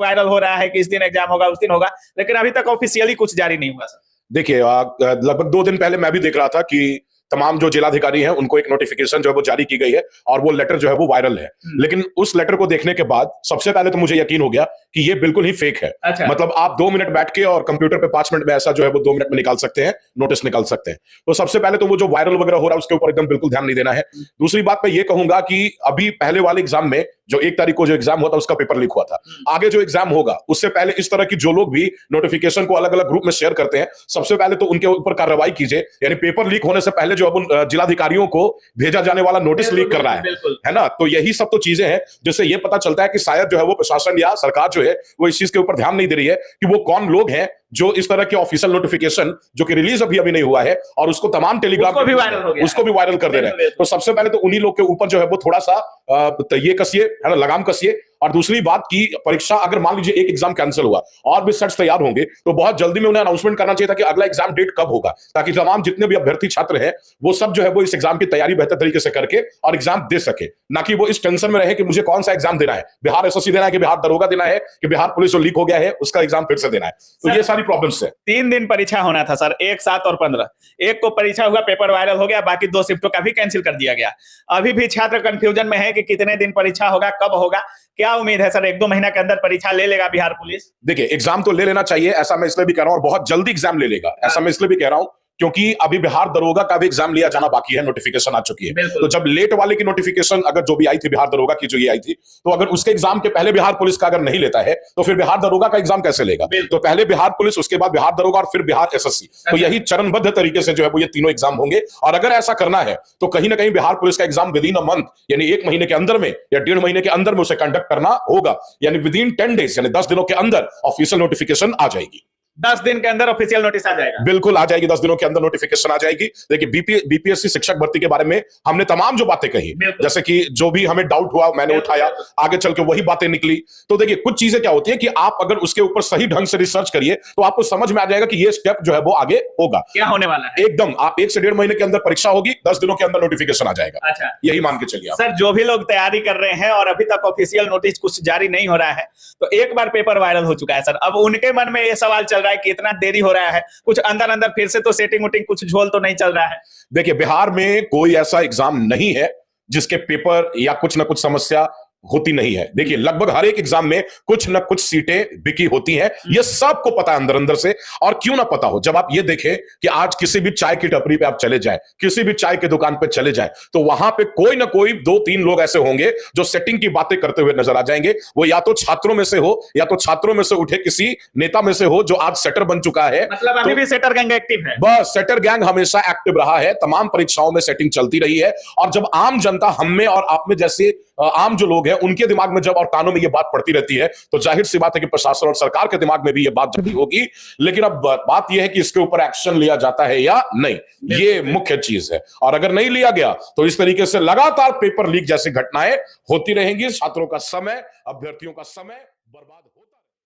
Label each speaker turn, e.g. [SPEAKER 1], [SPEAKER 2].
[SPEAKER 1] Viral हो रहा है कि इस दिन एग्जाम होगा, उस दिन होगा, लेकिन अभी तक ऑफिशियली कुछ जारी नहीं हुआ सर।
[SPEAKER 2] देखिए, लगभग 2 दिन पहले मैं भी देख रहा था कि तमाम जो जिलाधिकारी हैं उनको एक नोटिफिकेशन जो है वो जारी की गई है और वो लेटर जो है वो वायरल है। लेकिन उस लेटर को देखने के बाद सबसे पहले तो मुझे यकीन हो गया कि ये बिल्कुल ही फेक है।
[SPEAKER 1] अच्छा।
[SPEAKER 2] मतलब आप 2 मिनट बैठ के और कंप्यूटर पे 5 मिनट में ऐसा जो है वो 2 मिनट में निकाल सकते हैं, नोटिस निकाल सकते हैं। तो सबसे पहले तो वो जो वायरल वगैरह हो रहा है उसके ऊपर एकदम बिल्कुल ध्यान नहीं देना है। दूसरी बात मैं ये कहूंगा कि अभी पहले वाले एग्जाम में जो 1 तारीख को जो एग्जाम हुआ था उसका पेपर लीक हुआ था। आगे जो एग्जाम होगा उससे पहले इस तरह की जो लोग भी नोटिफिकेशन को अलग अलग ग्रुप में शेयर करते हैं, सबसे पहले तो उनके ऊपर कार्रवाई कीजिए। यानी पेपर लीक होने से पहले जो अब जिलाधिकारियों को भेजा जाने वाला नोटिस लीक कर रहा है ना। तो यही सब तो चीजें हैं जिससे ये पता चलता है कि शायद जो है वो प्रशासन या सरकार जो है वो इस चीज के ऊपर ध्यान नहीं दे रही है कि वो कौन लोग हैं जो इस तरह के ऑफिशियल नोटिफिकेशन जो कि रिलीज अभी नहीं हुआ है और उसको तमाम टेलीग्राम
[SPEAKER 1] उसको भी वायरल
[SPEAKER 2] कर दे रहे हैं। तो सबसे पहले तो उन्हीं लोग के ऊपर जो है वो थोड़ा सा ये कसिए, है ना, लगाम कसिए। और दूसरी बात की परीक्षा अगर मान लीजिए एक एग्जाम कैंसिल हुआ और भी सेट्स तैयार होंगे तो बहुत जल्दी में उन्हें अनाउंसमेंट करना चाहिए था कि अगला एग्जाम डेट कब होगा, ताकि तमाम जितने भी अभ्यर्थी छात्र हैं वो सब जो है वो इस एग्जाम की तैयारी बेहतर तरीके से करके और एग्जाम दे सके, ना कि वो इस टेंशन में रहे कि मुझे कौन सा एग्जाम देना है, बिहार एसएससी देना है कि बिहार दरोगा देना है कि बिहार पुलिस जो लीक हो गया है उसका एग्जाम फिर से देना है। तो ये सारी प्रॉब्लम्स है।
[SPEAKER 1] 3 दिन परीक्षा होना था सर, 1, 7 और 15। एक को परीक्षा हुआ, पेपर वायरल हो गया, बाकी 2 शिफ्टों का भी कैंसिल कर दिया गया। अभी भी छात्र कंफ्यूजन में है कि कितने दिन परीक्षा होगा, कब होगा। क्या उम्मीद है सर, 1-2 महीना के अंदर परीक्षा ले लेगा बिहार पुलिस?
[SPEAKER 2] देखिए, एग्जाम तो ले लेना चाहिए, ऐसा मैं इसलिए भी कह रहा हूं, और बहुत जल्दी एग्जाम ले लेगा, ऐसा मैं इसलिए भी कह रहा हूं क्योंकि अभी बिहार दरोगा का भी एग्जाम लिया जाना बाकी है, नोटिफिकेशन आ चुकी है। तो जब लेट वाले की नोटिफिकेशन अगर जो भी आई थी बिहार दरोगा की जो ये आई थी, तो अगर उसके एग्जाम के पहले बिहार पुलिस का अगर नहीं लेता है तो फिर बिहार दरोगा का एग्जाम कैसे लेगा? तो पहले बिहार पुलिस, उसके बाद बिहार दरोगा और फिर बिहार एसएससी। तो यही चरणबद्ध तरीके से जो है वो ये तीनों एग्जाम होंगे। और अगर ऐसा करना है तो कहीं ना कहीं बिहार पुलिस का exam with in a month, यानी 1 महीने के अंदर में या 1.5 महीने के अंदर में उसे कंडक्ट करना होगा। यानी विद इन 10 डेज, यानी 10 दिनों के अंदर ऑफिशियल नोटिफिकेशन आ जाएगी।
[SPEAKER 1] 10 दिन के अंदर ऑफिशियल नोटिस आ जाएगा?
[SPEAKER 2] बिल्कुल आ जाएगी, 10 दिनों के अंदर नोटिफिकेशन आ जाएगी। देखिए, बीपीएससी शिक्षक भर्ती के बारे में हमने तमाम जो बातें कही, जैसे कि जो भी हमें डाउट हुआ मैंने उठाया, आगे चल के वही बातें निकली। तो देखिए, कुछ चीजें क्या होती है कि आप अगर उसके ऊपर सही ढंग से रिसर्च करिए तो आपको समझ में आ जाएगा कि ये स्टेप जो है वो आगे होगा।
[SPEAKER 1] क्या होने वाला है?
[SPEAKER 2] एकदम, आप 1 से 1.5 महीने के अंदर परीक्षा होगी, 10 दिनों के अंदर नोटिफिकेशन आ जाएगा।
[SPEAKER 1] अच्छा,
[SPEAKER 2] यही मान के चलिए
[SPEAKER 1] सर। जो भी लोग तैयारी कर रहे हैं और अभी तक ऑफिशियल नोटिस कुछ जारी नहीं हो रहा है, तो एक बार पेपर वायरल हो चुका है सर, अब उनके मन में ये सवाल चल रहा है कि इतना देरी हो रहा है, कुछ अंदर अंदर फिर से तो सेटिंग वोटिंग कुछ झोल तो नहीं चल रहा है?
[SPEAKER 2] देखिए, बिहार में कोई ऐसा एग्जाम नहीं है जिसके पेपर या कुछ ना कुछ समस्या होती नहीं है। देखिए, लगभग हर एक एग्जाम में कुछ ना कुछ सीटें बिकी होती हैं, ये सबको पता है अंदर अंदर से। और क्यों ना पता हो, जब आप ये देखें कि आज किसी भी चाय की टपरी पे आप चले जाएं, किसी भी चाय की दुकान पे चले जाएं, तो वहां पे कोई ना कोई 2-3 लोग ऐसे होंगे जो सेटिंग की बातें करते हुए नजर आ जाएंगे। वो या तो छात्रों में से हो या तो छात्रों में से उठे किसी नेता में से हो जो आज सेटर बन चुका है।
[SPEAKER 1] मतलब अभी भी सेटर गैंग एक्टिव है?
[SPEAKER 2] बस, सेटर गैंग हमेशा एक्टिव रहा है, तमाम परीक्षाओं में सेटिंग चलती रही है। और जब आम जनता, हम में और आप में जैसे आम जो लोग हैं, उनके दिमाग में जब और कानों में ये बात पड़ती रहती है, तो जाहिर सी बात है कि प्रशासन और सरकार के दिमाग में भी ये बात जल्दी होगी। लेकिन अब बात यह है कि इसके ऊपर एक्शन लिया जाता है या नहीं, ये मुख्य चीज है। और अगर नहीं लिया गया तो इस तरीके से लगातार पेपर लीक जैसी घटनाएं होती रहेंगी, छात्रों का समय, अभ्यर्थियों का समय बर्बाद